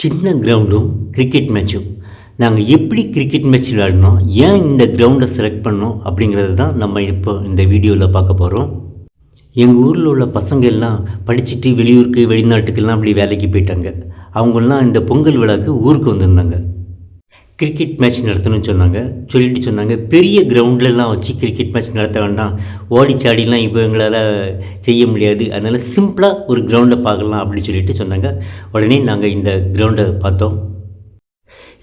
சின்ன கிரவுண்டும் கிரிக்கெட் மேட்சும் நாங்கள் எப்படி கிரிக்கெட் மேட்ச் விளையாடினோம், ஏன் இந்த கிரவுண்டை செலக்ட் பண்ணோம் அப்படிங்கிறது தான் நம்ம இப்போ இந்த வீடியோவில் பார்க்க போகிறோம். எங்கள் ஊரில் உள்ள பசங்க எல்லாம் படிச்சுட்டு வெளியூருக்கு வெளிநாட்டுக்கெல்லாம் அப்படி வேலைக்கு போயிட்டாங்க. அவங்களாம் இந்த பொங்கல் விழாவுக்கு ஊருக்கு வந்திருந்தாங்க. கிரிக்கெட் மேட்ச் நடத்தணும்னு சொன்னாங்க. பெரிய கிரவுண்ட்லலாம் வச்சு கிரிக்கெட் மேட்ச் நடத்த வேண்டாம், ஓடிச்சாடிலாம் இப்போ எங்களால் செய்ய முடியாது, அதனால் சிம்பிளாக ஒரு கிரவுண்டை பார்க்கலாம் அப்படின்னு சொன்னாங்க. உடனே நாங்கள் இந்த கிரவுண்டை பார்த்தோம்.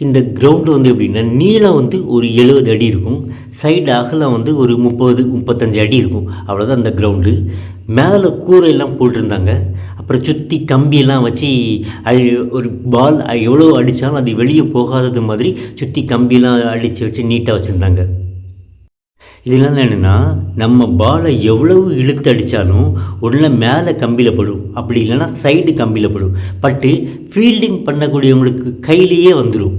இந்த கிரவுண்டு எப்படின்னா நீளம் ஒரு 70 அடி இருக்கும், சைடு அகலம் ஒரு 30-35 அடி இருக்கும். அவ்வளோதான் அந்த கிரவுண்டு. மேலே கூரையெல்லாம் போட்டிருந்தாங்க. அப்புறம் சுற்றி கம்பியெல்லாம் வச்சு ஒரு பால் எவ்வளோ அடித்தாலும் அது வெளியே போகாதது மாதிரி சுற்றி கம்பியெல்லாம் அடித்து வச்சு நீட்டாக வச்சுருந்தாங்க. இதெல்லாம் என்னென்னா, நம்ம பாலை எவ்வளவு இழுத்து அடித்தாலும் ஒன்று மேலே கம்பியில் படும், அப்படி இல்லைன்னா சைடு கம்பியில் படும். பட்டு ஃபீல்டிங் பண்ணக்கூடியவங்களுக்கு கையிலேயே வந்துடும்.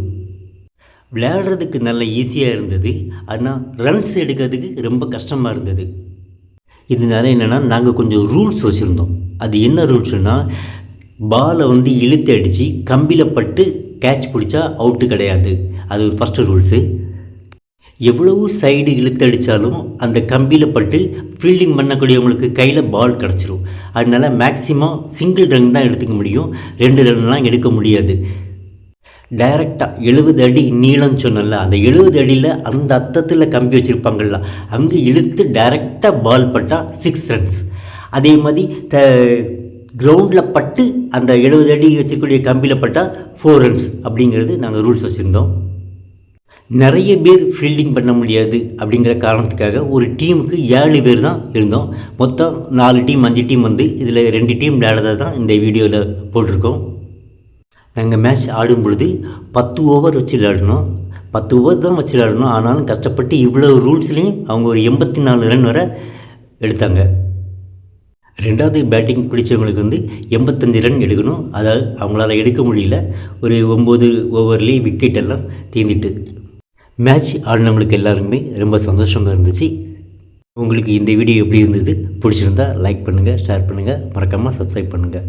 விளையாடுறதுக்கு நல்ல ஈஸியாக இருந்தது, ஆனால் ரன்ஸ் எடுக்கிறதுக்கு ரொம்ப கஷ்டமாக இருந்தது. இதனால என்னென்னா, நாங்கள் கொஞ்சம் ரூல்ஸ் வச்சுருந்தோம். அது என்ன ரூல்ஸ்னால், பாலை இழுத்து அடித்து கம்பியில் பட்டு கேட்ச் பிடிச்சா அவுட்டு கிடையாது. அது ஒரு ஃபஸ்ட்டு ரூல்ஸு. எவ்வளவு சைடு இழுத்தடித்தாலும் அந்த கம்பியில் பட்டு ஃபீல்டிங் பண்ணக்கூடியவங்களுக்கு கையில் பால் கிடச்சிரும். அதனால் மேக்ஸிமம் சிங்கிள் ரன் தான் எடுத்துக்க முடியும், 2 ரன்லாம் எடுக்க முடியாது. டைரெக்டாக 70 அடி நீளம்னு சொன்னல, அந்த 70 அடியில் அந்த அர்த்தத்தில் கம்பி வச்சுருப்பாங்கள்ல, அங்கே இழுத்து டைரெக்டாக பால் பட்டால் 6 ரன்ஸ். அதே மாதிரி கிரவுண்டில் பட்டு அந்த 70 அடி வச்சுக்கூடிய கம்பியில் பட்டால் 4 ரன்ஸ் அப்படிங்கிறது நாங்கள் ரூல்ஸ் வச்சுருந்தோம். நிறைய பேர் ஃபீல்டிங் பண்ண முடியாது அப்படிங்கிற காரணத்துக்காக ஒரு டீமுக்கு 7 பேர் தான் இருந்தோம். மொத்தம் 4 டீம் 5 டீம் இதில் 2 டீம் விளையாடுறத தான் இந்த வீடியோவில் போட்டிருக்கோம். நாங்கள் மேட்ச் ஆடும் பொழுது 10 ஓவர் வச்சு விளையாடணும். 10 ஓவர் தான் வச்சு விளையாடணும். ஆனாலும் கஷ்டப்பட்டு இவ்வளோ ரூல்ஸ்லேயும் அவங்க ஒரு 84 ரன் வரை எடுத்தாங்க. 2வது பேட்டிங் பிடிச்சவங்களுக்கு 85 ரன் எடுக்கணும். அதாவது அவங்களால எடுக்க முடியல. ஒரு 9 ஓவர்லேயே விக்கெட் எல்லாம் தீர்ந்துட்டு மேட்ச் ஆடினவங்களுக்கு எல்லாருக்குமே ரொம்ப சந்தோஷமாக இருந்துச்சு. உங்களுக்கு இந்த வீடியோ எப்படி இருந்தது, பிடிச்சிருந்தா லைக் பண்ணுங்கள், ஷேர் பண்ணுங்கள், மறக்காமல் சப்ஸ்கிரைப் பண்ணுங்கள்.